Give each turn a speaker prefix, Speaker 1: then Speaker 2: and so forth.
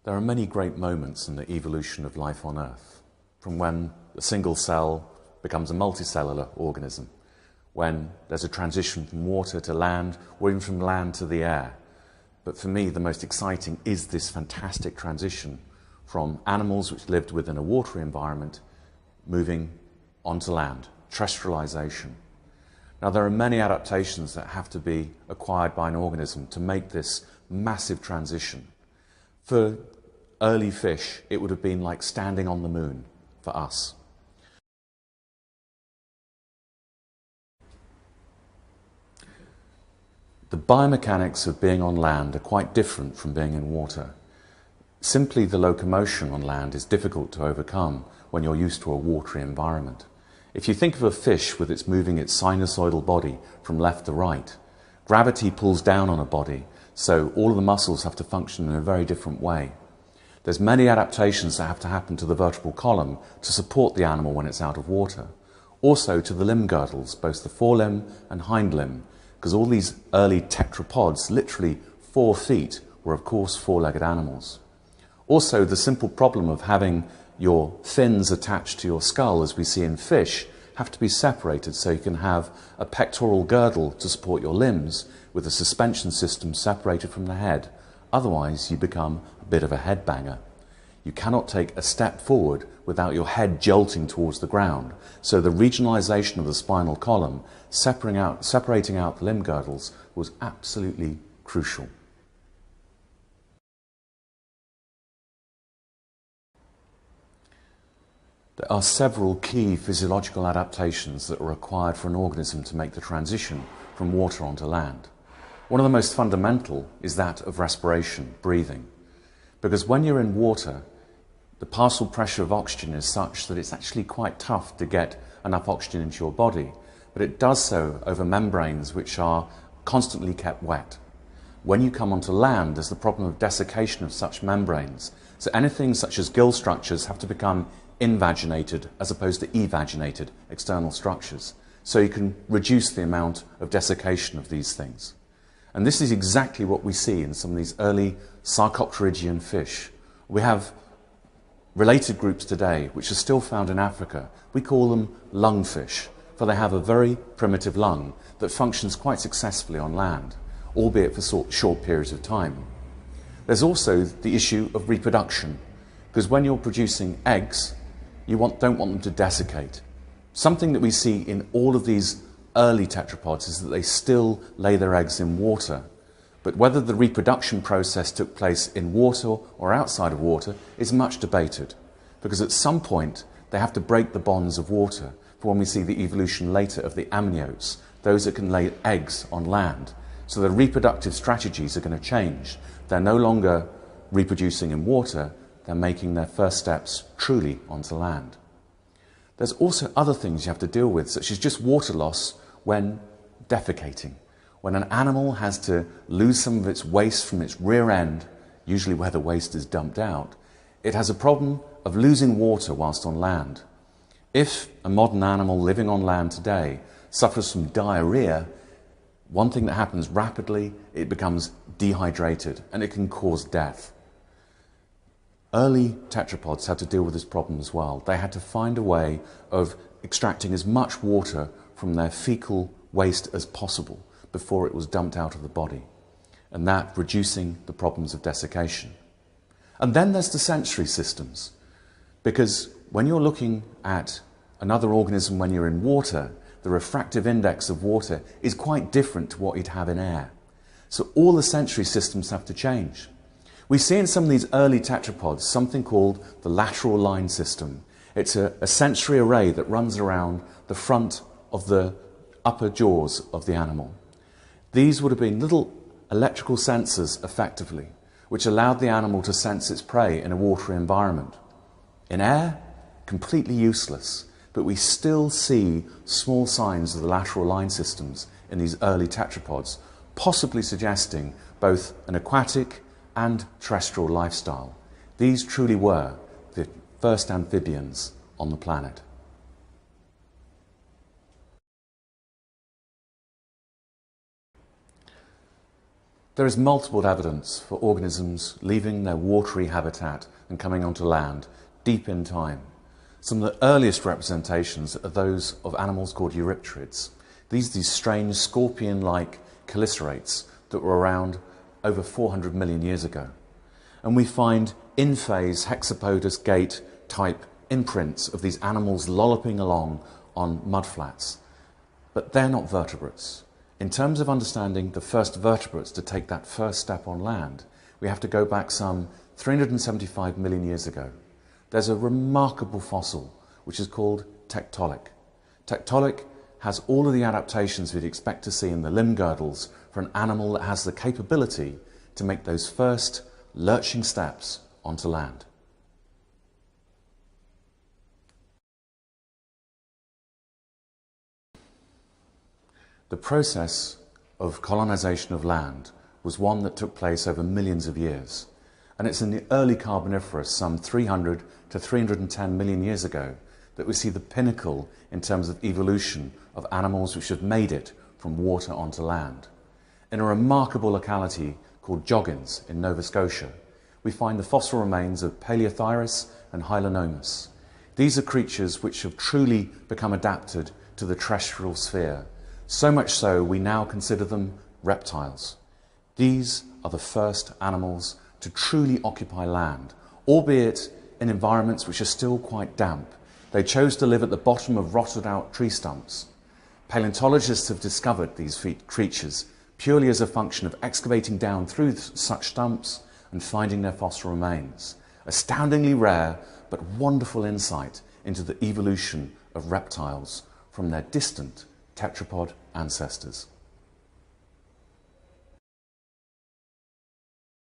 Speaker 1: There are many great moments in the evolution of life on Earth, from when a single cell becomes a multicellular organism, when there's a transition from water to land, or even from land to the air. But for me, the most exciting is this fantastic transition from animals which lived within a watery environment moving onto land, terrestrialization. Now, there are many adaptations that have to be acquired by an organism to make this massive transition. For early fish, it would have been like standing on the moon for us. The biomechanics of being on land are quite different from being in water. Simply the locomotion on land is difficult to overcome when you're used to a watery environment. If you think of a fish with its moving its sinusoidal body from left to right, gravity pulls down on a body, so all of the muscles have to function in a very different way. There's many adaptations that have to happen to the vertebral column to support the animal when it's out of water. Also to the limb girdles, both the forelimb and hind limb, because all these early tetrapods, literally 4 feet, were of course 4-legged animals. Also the simple problem of having your fins attached to your skull, as we see in fish, have to be separated so you can have a pectoral girdle to support your limbs with a suspension system separated from the head. Otherwise you become a bit of a headbanger. You cannot take a step forward without your head jolting towards the ground. So the regionalization of the spinal column, separating out the limb girdles, was absolutely crucial. There are several key physiological adaptations that are required for an organism to make the transition from water onto land. One of the most fundamental is that of respiration, breathing. Because when you're in water, the partial pressure of oxygen is such that it's actually quite tough to get enough oxygen into your body, but it does so over membranes which are constantly kept wet. When you come onto land, there's the problem of desiccation of such membranes. So anything such as gill structures have to become invaginated as opposed to evaginated external structures. So you can reduce the amount of desiccation of these things. And this is exactly what we see in some of these early sarcopterygian fish. We have related groups today which are still found in Africa. We call them lungfish, for they have a very primitive lung that functions quite successfully on land, albeit for short periods of time. There's also the issue of reproduction, because when you're producing eggs, you don't want them to desiccate. Something that we see in all of these early tetrapods is that they still lay their eggs in water. But whether the reproduction process took place in water or outside of water is much debated, because at some point they have to break the bonds of water for when we see the evolution later of the amniotes, those that can lay eggs on land. So the reproductive strategies are going to change. They're no longer reproducing in water, they're making their first steps truly onto land. There's also other things you have to deal with, such as just water loss when defecating. When an animal has to lose some of its waste from its rear end, usually where the waste is dumped out, it has a problem of losing water whilst on land. If a modern animal living on land today suffers from diarrhea, one thing that happens rapidly, it becomes dehydrated and it can cause death. Early tetrapods had to deal with this problem as well. They had to find a way of extracting as much water from their fecal waste as possible before it was dumped out of the body, and that reducing the problems of desiccation. And then there's the sensory systems, because when you're looking at another organism when you're in water, the refractive index of water is quite different to what you'd have in air. So all the sensory systems have to change. We see in some of these early tetrapods something called the lateral line system. It's a sensory array that runs around the front of the upper jaws of the animal. These would have been little electrical sensors, effectively, which allowed the animal to sense its prey in a watery environment. In air, completely useless, but we still see small signs of the lateral line systems in these early tetrapods, possibly suggesting both an aquatic and terrestrial lifestyle. These truly were the first amphibians on the planet. There is multiple evidence for organisms leaving their watery habitat and coming onto land deep in time. Some of the earliest representations are those of animals called eurypterids. These strange scorpion-like chelicerates that were around over 400 million years ago. And we find in-phase hexapodous gait type imprints of these animals lolloping along on mudflats. But they're not vertebrates. In terms of understanding the first vertebrates to take that first step on land, we have to go back some 375 million years ago. There's a remarkable fossil which is called Tiktaalik. Tiktaalik has all of the adaptations we'd expect to see in the limb girdles for an animal that has the capability to make those first lurching steps onto land. The process of colonization of land was one that took place over millions of years. And it's in the early Carboniferous, some 300 to 310 million years ago, that we see the pinnacle in terms of evolution of animals which have made it from water onto land. In a remarkable locality called JOGINS in Nova Scotia, we find the fossil remains of Paleothyrus and Hylonomus. These are creatures which have truly become adapted to the terrestrial sphere. So much so, we now consider them reptiles. These are the first animals to truly occupy land, albeit in environments which are still quite damp. They chose to live at the bottom of rotted out tree stumps. Paleontologists have discovered these creatures purely as a function of excavating down through such stumps and finding their fossil remains. Astoundingly rare, but wonderful insight into the evolution of reptiles from their distant tetrapod ancestors.